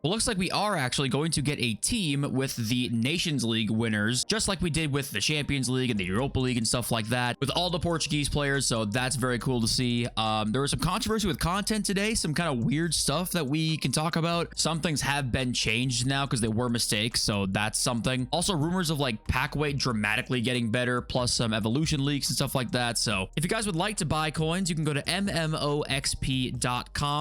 Well, looks like we are actually going to get a team with the Nations League winners, just like we did with the Champions League and the Europa League and stuff like that, with all the Portuguese players, so that's very cool to see. There was some controversy with content today, some kind of weird stuff that we can talk about. Some things have been changed now because they were mistakes, so that's something. Also, rumors of like pack weight dramatically getting better, plus some evolution leaks and stuff like that. So if you guys would like to buy coins, you can go to mmoxp.com.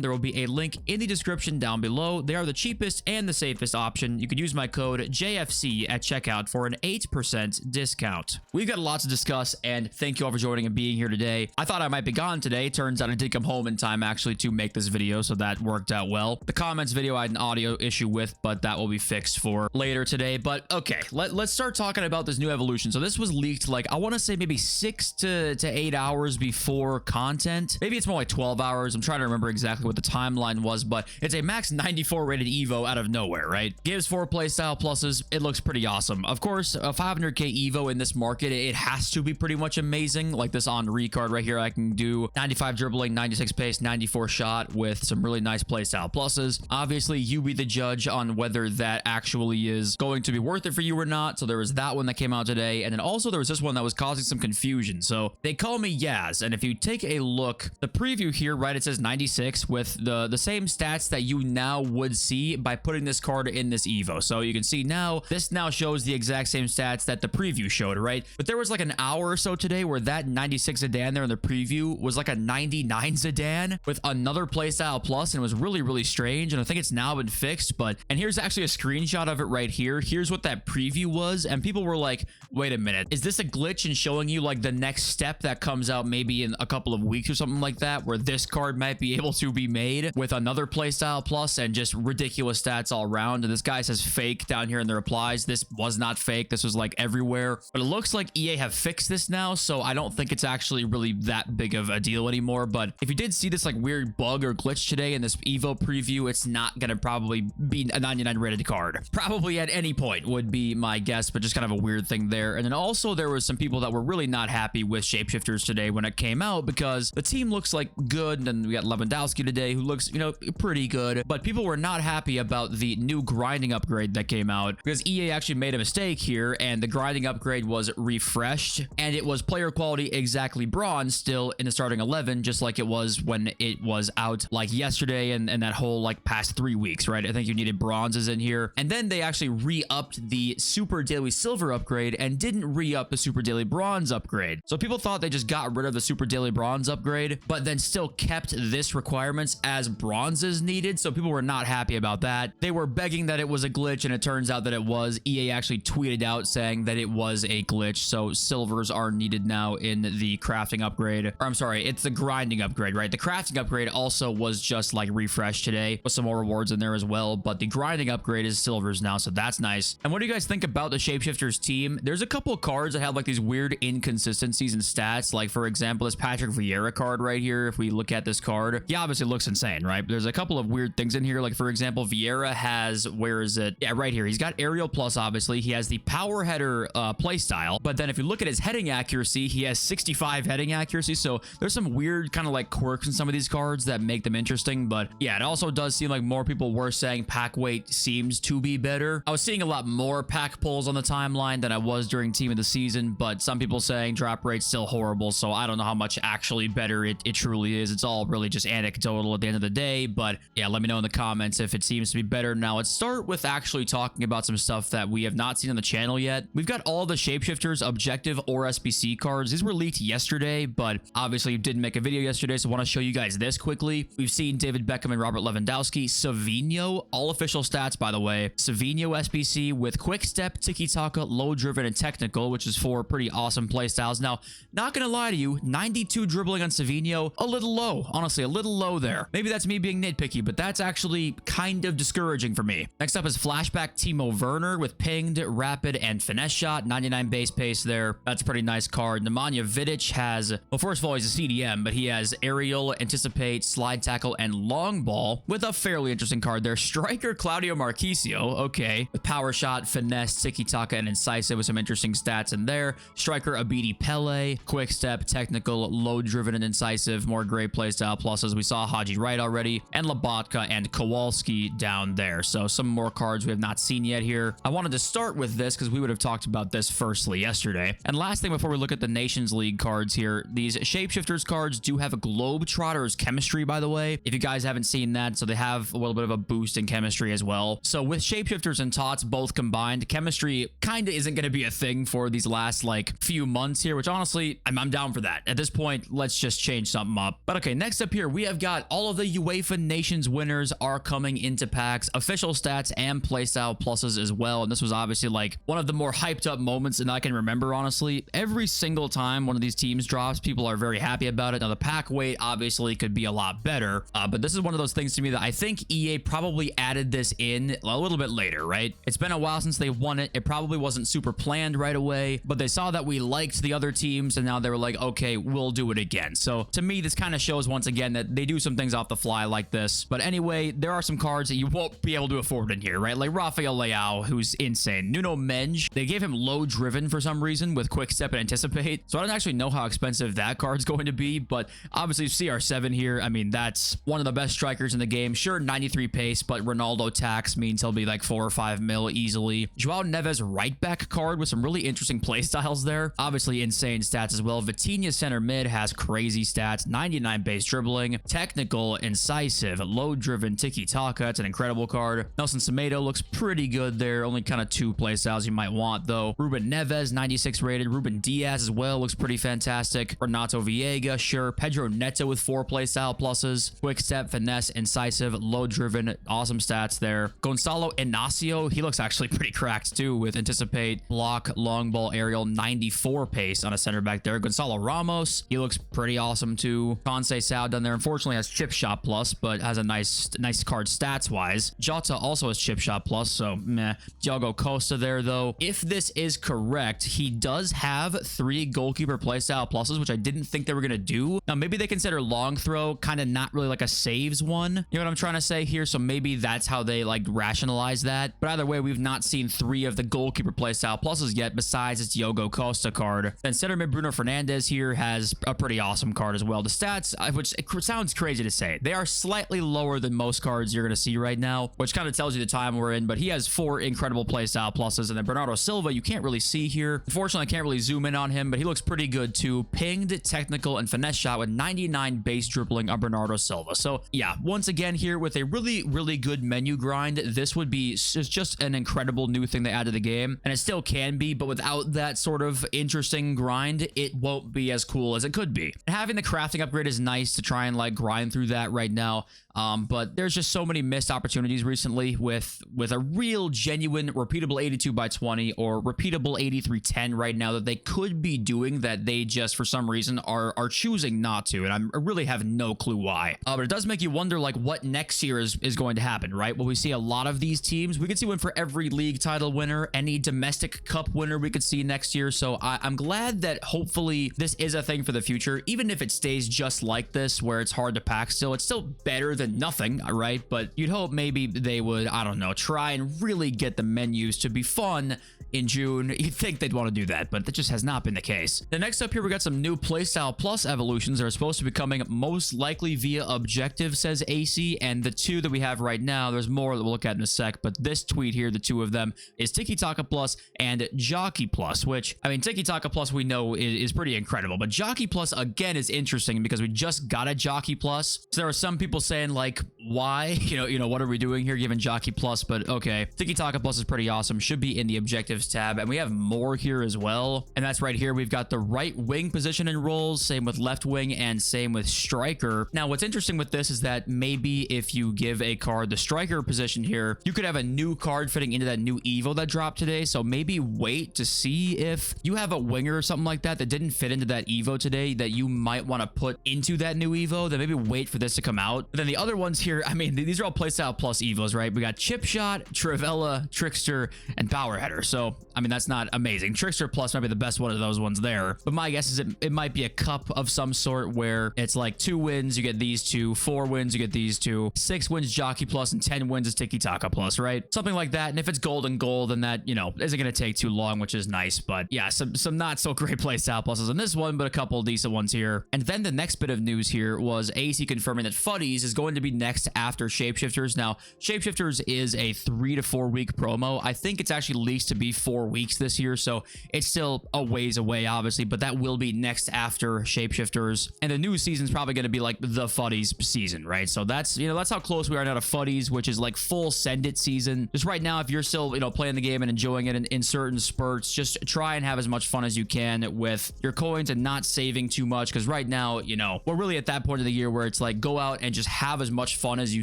There will be a link in the description down below. They are the cheapest and the safest option. You can use my code JFC at checkout for an 8% discount. We've got a lot to discuss, and thank you all for joining and being here today. I thought I might be gone today. Turns out I did come home in time actually to make this video, so that worked out well. The comments video I had an audio issue with, but that will be fixed for later today. But okay, let's start talking about this new evolution. So this was leaked like, I want to say maybe 6 to 8 hours before content. Maybe it's more like 12 hours. I'm trying to remember exactly what the timeline was, but it's a max 94 rated Evo out of nowhere, right? Gives 4 playstyle pluses. It looks pretty awesome. Of course, a 500k Evo in this market, it has to be pretty much amazing. Like this Henri card right here, I can do 95 dribbling, 96 pace, 94 shot with some really nice playstyle pluses. Obviously, you be the judge on whether that actually is going to be worth it for you or not. So there was that one that came out today. And then also there was this one that was causing some confusion. So they call me Yaz. And if you take a look, the preview here, right, it says 96 with the same stats that you now would see by putting this card in this Evo. So you can see now, this now shows the exact same stats that the preview showed, right? But there was like an hour or so today where that 96 Zidane there in the preview was like a 99 Zidane with another playstyle plus, and it was really, really strange. And I think it's now been fixed, and here's actually a screenshot of it right here. Here's what that preview was, and people were like, wait a minute, is this a glitch in showing you like the next step that comes out maybe in a couple of weeks or something like that, where this card might be able to be made with another playstyle plus and just ridiculous stats all around? And this guy says fake down here in the replies. This was not fake. This was like everywhere, but it looks like EA have fixed this now, so I don't think it's actually really that big of a deal anymore. But if you did see this like weird bug or glitch today in this Evo preview, it's not gonna probably be a 99 rated card. Probably at any point would be my guess, but just kind of a weird thing there. And then also there was some people that were really not happy with Shapeshifters today when it came out, because the team looks like good, and we got Lewandowski today who looks, you know, pretty good, but people were not happy about the new grinding upgrade that came out, because EA actually made a mistake here, and the grinding upgrade was refreshed, and it was player quality exactly bronze still in the starting 11, just like it was when it was out like yesterday and that whole like past 3 weeks, right? I think you needed bronzes in here. And then they actually re-upped the super daily silver upgrade and didn't re-up the super daily bronze upgrade. So people thought they just got rid of the super daily bronze upgrade, but then still kept this requirements as bronzes needed. So people were not happy about that. They were begging that it was a glitch, and it turns out that it was. EA actually tweeted out saying that it was a glitch. So silvers are needed now in the crafting upgrade. Or I'm sorry, it's the grinding upgrade, right? The crafting upgrade also was just like refreshed today with some more rewards in there as well, but the grinding upgrade is silvers now, so that's nice. And what do you guys think about the Shapeshifters team? There's a couple of cards that have like these weird inconsistencies in stats. Like for example, this Patrick Vieira card right here. If we look at this card, he obviously looks insane, right? But there's a couple of weird things in here. Like for example, Vieira has, where is it? Yeah, right here. He's got aerial plus, obviously. He has the power header play style, but then if you look at his heading accuracy, he has 65 heading accuracy. So there's some weird kind of like quirks in some of these cards that make them interesting. But yeah, it also does seem like more people were saying pack weight seems to be better. I was seeing a lot more pack pulls on the timeline than I was during team of the season, but some people saying drop rate's still horrible. So I don't know how much actually better it truly is. It's all really just anecdotal at the end of the day. But yeah, let me know in the comments if it seems to be better. Now let's start with actually talking about some stuff that we have not seen on the channel yet. We've got all the Shapeshifters objective or SBC cards. These were leaked yesterday, but obviously didn't make a video yesterday, so I want to show you guys this quickly. We've seen David Beckham and Robert Lewandowski. Savinho, all official stats by the way. Savinho SBC with quick step, tiki-taka, low driven, and technical, which is 4 pretty awesome play styles. Now, not gonna lie to you, 92 dribbling on Savinho, a little low. Honestly, a little low there. Maybe that's me being nitpicky, but that's actually kind of discouraging for me. Next up is flashback Timo Werner with pinged, rapid, and finesse shot. 99 base pace there. That's a pretty nice card. Nemanja Vidic has, well, first of all, he's a CDM, but he has aerial, anticipate, slide tackle, and long ball with a fairly interesting card there. Striker Claudio Marquisio, okay, with power shot, finesse, tiki-taka, and incisive with some interesting stats in there. Striker Abidi Pele, quick step, technical, low driven, and incisive. More great playstyle pluses. We saw Haji Wright already, and Lobotka and Kowalski see down there. So some more cards we have not seen yet here. I wanted to start with this because we would have talked about this firstly yesterday. And last thing before we look at the Nations League cards here, these Shapeshifters cards do have a Globetrotters chemistry, by the way, if you guys haven't seen that. So they have a little bit of a boost in chemistry as well. So with Shapeshifters and Tots both combined, chemistry kind of isn't going to be a thing for these last like few months here, which honestly, I'm down for that. At this point, let's just change something up. But okay, next up here, we have got all of the UEFA Nations winners are coming into packs, official stats and playstyle pluses as well. And this was obviously like one of the more hyped up moments that I can remember, honestly. Every single time one of these teams drops, people are very happy about it. Now the pack weight obviously could be a lot better, but this is one of those things to me that I think EA probably added this in a little bit later, right? It's been a while since they won it. It probably wasn't super planned right away, but they saw that we liked the other teams and now they were like, okay, we'll do it again. So to me, this kind of shows once again that they do some things off the fly like this. But anyway, there are some cards that you won't be able to afford in here, right? Like Rafael Leao, who's insane. Nuno Menj, they gave him low driven for some reason with quick step and anticipate. So I don't actually know how expensive that card's going to be, but obviously CR7 here, I mean, that's one of the best strikers in the game. Sure, 93 pace, but Ronaldo tax means he'll be like 4 or 5 mil easily. Joao Neves right back card with some really interesting play styles there. Obviously insane stats as well. Vitinha center mid has crazy stats, 99 base dribbling, technical, incisive, low driven, tiki-taka. It's an incredible card. Nelson Semedo looks pretty good there. Only kind of 2 play styles you might want though. Ruben Neves, 96 rated. Ruben Diaz as well looks pretty fantastic. Renato Viega, sure. Pedro Neto with 4 play style pluses. Quick step, finesse, incisive, low driven, awesome stats there. Gonzalo Inacio, he looks actually pretty cracked too with anticipate, block, long ball, aerial, 94 pace on a center back there. Gonzalo Ramos, he looks pretty awesome too. Conce Sao down there unfortunately has chip shot plus, but has a nice card stats wise. Jota also has chip shot plus, so meh. Diogo Costa there though. If this is correct, he does have 3 goalkeeper playstyle pluses, which I didn't think they were gonna do. Now maybe they consider long throw kind of not really like a saves one. You know what I'm trying to say here? So maybe that's how they like rationalize that. But either way, we've not seen 3 of the goalkeeper playstyle pluses yet besides its Diogo Costa card. Then center mid Bruno Fernandes here has a pretty awesome card as well. The stats, which it sounds crazy to say, they are slightly lower than most cards you're going to see right now, which kind of tells you the time we're in, but he has 4 incredible playstyle pluses. And then Bernardo Silva, you can't really see here. Unfortunately, I can't really zoom in on him, but he looks pretty good too. Pinged, technical, and finesse shot with 99 base dribbling on Bernardo Silva. So yeah, once again here with a really good menu grind, this would be just an incredible new thing they add to the game. And it still can be, but without that sort of interesting grind, it won't be as cool as it could be. And having the crafting upgrade is nice to try and like grind through that right now. But there's just so many missed opportunities recently with a real genuine repeatable 82 by 20 or repeatable 8310 right now that they could be doing that they just for some reason are choosing not to, and I really have no clue why. But it does make you wonder like what next year is going to happen, right? Well, we see a lot of these teams. We could see one for every league title winner, any domestic cup winner we could see next year. So I'm glad that hopefully this is a thing for the future, even if it stays just like this where it's hard to pack still. It's still better than nothing, right? But you'd hope maybe they would, I don't know, try and really get the menus to be fun in June. You'd think they'd want to do that, but that just has not been the case. The next up here, we got some new playstyle plus evolutions that are supposed to be coming most likely via objective, says AC, and the 2 that we have right now, there's more that we'll look at in a sec, but this tweet here, the 2 of them, is Tiki Taka Plus and Jockey Plus, which, I mean, Tiki Taka Plus we know is pretty incredible, but Jockey Plus, again, is interesting because we just got a Jockey Plus. So there are some people saying, like, why? You know, what are we doing here given Jockey Plus? But okay, Tiki Taka Plus is pretty awesome. Should be in the objectives tab, and we have more here as well. And that's right here. We've got the right wing position and roles, same with left wing, and same with striker. Now, what's interesting with this is that maybe if you give a card the striker position here, you could have a new card fitting into that new Evo that dropped today. So maybe wait to see if you have a winger or something like that that didn't fit into that Evo today that you might want to put into that new Evo, then maybe wait for this to come out. But then the other ones here, I mean, these are all playstyle plus Evos, right? We got Chip Shot, Trivella, Trickster, and Power Header. So, I mean, that's not amazing. Trickster Plus might be the best one of those ones there. But my guess is it might be a cup of some sort where it's like 2 wins, you get these 2, 4 wins, you get these 2, 6 wins Jockey Plus, and 10 wins is Tiki Taka Plus, right? Something like that. And if it's gold and gold, then that, you know, isn't going to take too long, which is nice. But yeah, some not so great playstyle pluses in this one, but a couple of decent ones here. And then the next bit of news here was AC confirming that Futties is going to be next after Shapeshifters Shapeshifters. Now, Shapeshifters is a 3 to 4 week promo. I think it's actually leaked to be 4 weeks this year, so it's still a ways away, obviously, but that will be next after Shapeshifters. And the new season's probably going to be like the futties season, right? So that's, you know, that's how close we are now to futties, which is like full send it season. Just right now, if you're still, you know, playing the game and enjoying it in certain spurts, just try and have as much fun as you can with your coins and not saving too much, because right now, you know, we're really at that point of the year where it's like go out and just have as much fun as you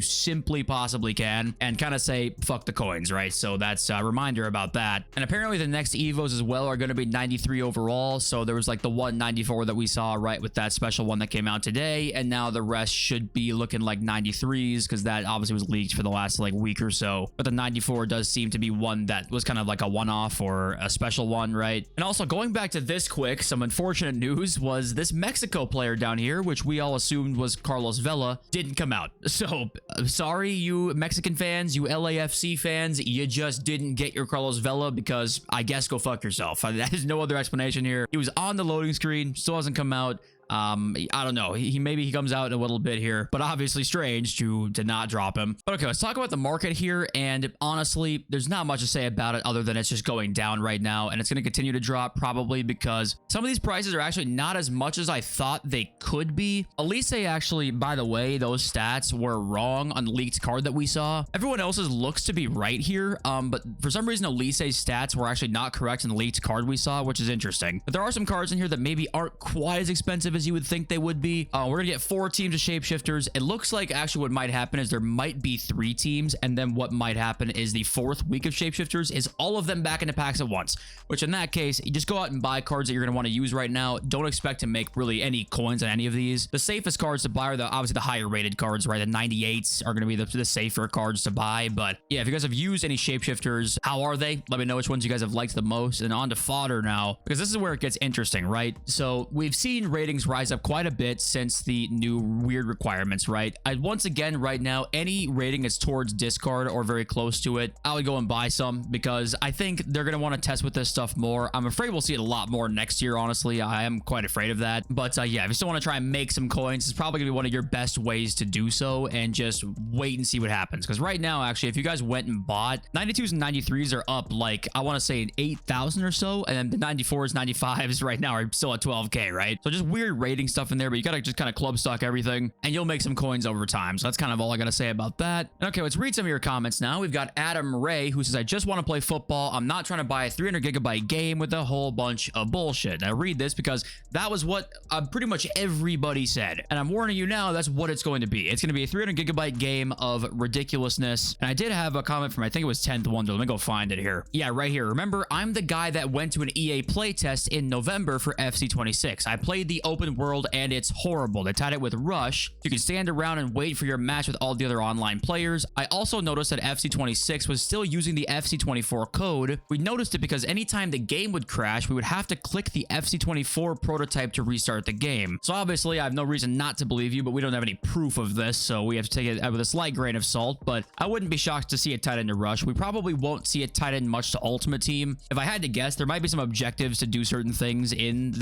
simply possibly can and kind of say fuck the coins, right? So that's a reminder about that. And apparently the next evos as well are going to be 93 overall. So there was like the 194 that we saw right with that special one that came out today, and now the rest should be looking like 93s, because that obviously was leaked for the last like week or so. But the 94 does seem to be one that was kind of like a one-off or a special one, right? And also going back to this quick, some unfortunate news was this Mexico player down here, which we all assumed was Carlos Vela, didn't come out. So sorry, you Mexican fans, you LAFC fans, you just didn't get your Carlos Vela, because I guess go fuck yourself. There's no other explanation here. He was on the loading screen, still hasn't come out. I don't know. Maybe he comes out in a little bit here, but obviously strange to not drop him. But okay, let's talk about the market here. And honestly, there's not much to say about it other than it's just going down right now, and it's going to continue to drop probably because some of these prices are actually not as much as I thought they could be. Elise actually, by the way, those stats were wrong on the leaked card that we saw. Everyone else's looks to be right here, but for some reason Elise's stats were actually not correct in the leaked card we saw, which is interesting. But there are some cards in here that maybe aren't quite as expensive as you would think they would be. We're gonna get 4 teams of Shapeshifters. It looks like actually what might happen is there might be 3 teams, and then what might happen is the 4th week of Shapeshifters is all of them back into packs at once, which in that case, you just go out and buy cards that you're gonna want to use right now. Don't expect to make really any coins on any of these. The safest cards to buy are obviously the higher rated cards, right? The 98s are gonna be the safer cards to buy. But yeah, if you guys have used any Shapeshifters, how are they? Let me know which ones you guys have liked the most. And on to fodder now, because this is where it gets interesting, right? So we've seen ratings rise up quite a bit since the new weird requirements, right? Once again, right now, any rating is towards discard or very close to it, I would go and buy some, because I think they're going to want to test with this stuff more. I'm afraid we'll see it a lot more next year, honestly. I am quite afraid of that. But yeah, if you still want to try and make some coins, it's probably going to be one of your best ways to do so, and just wait and see what happens. Because right now, actually, if you guys went and bought 92s and 93s are up like, I want to say 8,000 or so, and then the 94s, 95s right now are still at 12k, right? So just weird rating stuff in there, but you gotta just kind of club stock everything and you'll make some coins over time. So that's kind of all I gotta say about that. Okay, let's read some of your comments now. We've got Adam Ray, who says, I just want to play football. I'm not trying to buy a 300 gigabyte game with a whole bunch of bullshit. Now read this because that was what pretty much everybody said, and I'm warning you now, that's what it's going to be. It's going to be a 300 gigabyte game of ridiculousness. And I did have a comment from, I think it was 10th Wonder. Let me go find it here. Yeah, right here. Remember, I'm the guy that went to an EA playtest in November for FC26. I played the open world and it's horrible. They tied it with Rush. You can stand around and wait for your match with all the other online players. I also noticed that FC26 was still using the FC24 code. We noticed it because anytime the game would crash, we would have to click the FC24 prototype to restart the game. So obviously, I have no reason not to believe you, but we don't have any proof of this, so we have to take it with a slight grain of salt. But I wouldn't be shocked to see it tied into Rush. We probably won't see it tied in much to Ultimate Team. If I had to guess, there might be some objectives to do certain things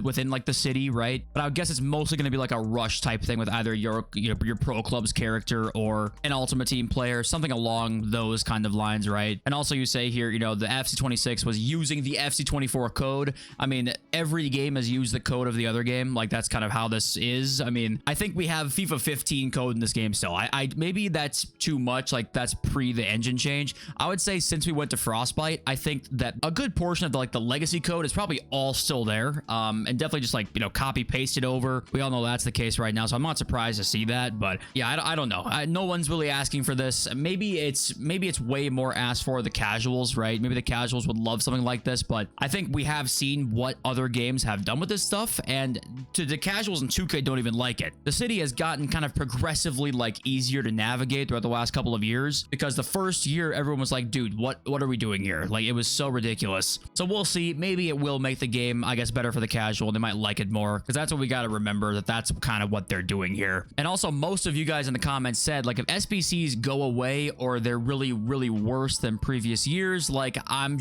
within like the city, right? But I would guess it's mostly going to be like a Rush type thing with either your pro club's character or an Ultimate Team player, something along those kind of lines, right? And also you say here, the FC26 was using the FC24 code. I mean, every game has used the code of the other game. Like, that's kind of how this is. I mean, I think we have FIFA 15 code in this game still. Maybe that's too much. Like, that's pre the engine change. I would say since we went to Frostbite, I think that a good portion of the legacy code is probably all still there. And definitely just copy paste it over. We all know that's the case right now, so I'm not surprised to see that. But yeah, I don't know. No one's really asking for this. Maybe it's way more asked for the casuals, right? Maybe the casuals would love something like this, but I think we have seen what other games have done with this stuff, and the casuals in 2K don't even like it. The city has gotten kind of progressively easier to navigate throughout the last couple of years, because the first year everyone was like, dude, what are we doing here? Like, it was so ridiculous. So we'll see. Maybe it will make the game, I guess, better for the casual. They might like it more, because that's what we got to remember, that's kind of what they're doing here. And also, most of you guys in the comments said, if SBCs go away or they're really, really worse than previous years, I'm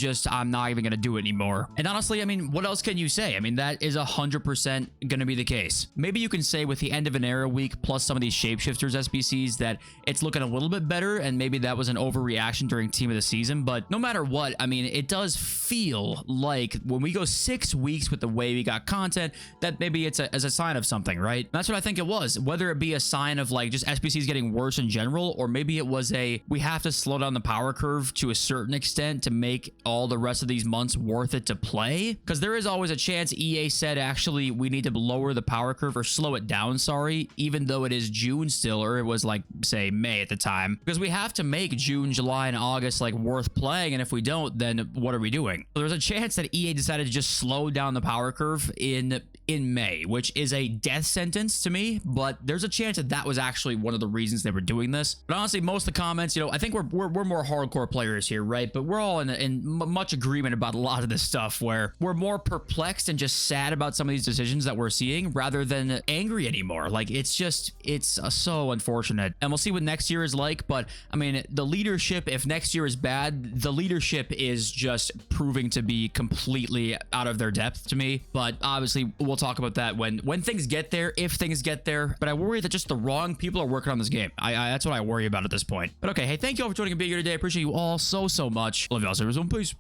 not even going to do it anymore. And honestly, I mean, what else can you say. I mean, that is 100% going to be the case. Maybe you can say with the end of an era week plus some of these Shapeshifters SBCs that it's looking a little bit better, and maybe that was an overreaction during Team of the Season. But no matter what, I mean, it does feel like when we go 6 weeks with the way we got content, that maybe it's as a sign of something, right? That's what I think it was. Whether it be a sign of like just SBCs getting worse in general, or maybe it was we have to slow down the power curve to a certain extent to make all the rest of these months worth it to play. Because there is always a chance EA said, actually, we need to lower the power curve or slow it down, sorry, even though it is June still, or it was like, say, May at the time. Because we have to make June, July, and August like worth playing, and if we don't, then what are we doing? So there's a chance that EA decided to just slow down the power curve in May, which is a death sentence to me, but there's a chance that that was actually one of the reasons they were doing this. But honestly, most of the comments, you know, I think we're more hardcore players here, right? But we're all in much agreement about a lot of this stuff, where we're more perplexed and just sad about some of these decisions that we're seeing rather than angry anymore. Like, it's so unfortunate, and we'll see what next year is like. But I mean, the leadership, if next year is bad, the leadership is just proving to be completely out of their depth to me. But obviously, we'll talk about that when things get there, if things get there. But I worry that just the wrong people are working on this game. That's what I worry about at this point. But okay, hey, thank you all for joining me here today. I appreciate you all so much. Love y'all, so peace.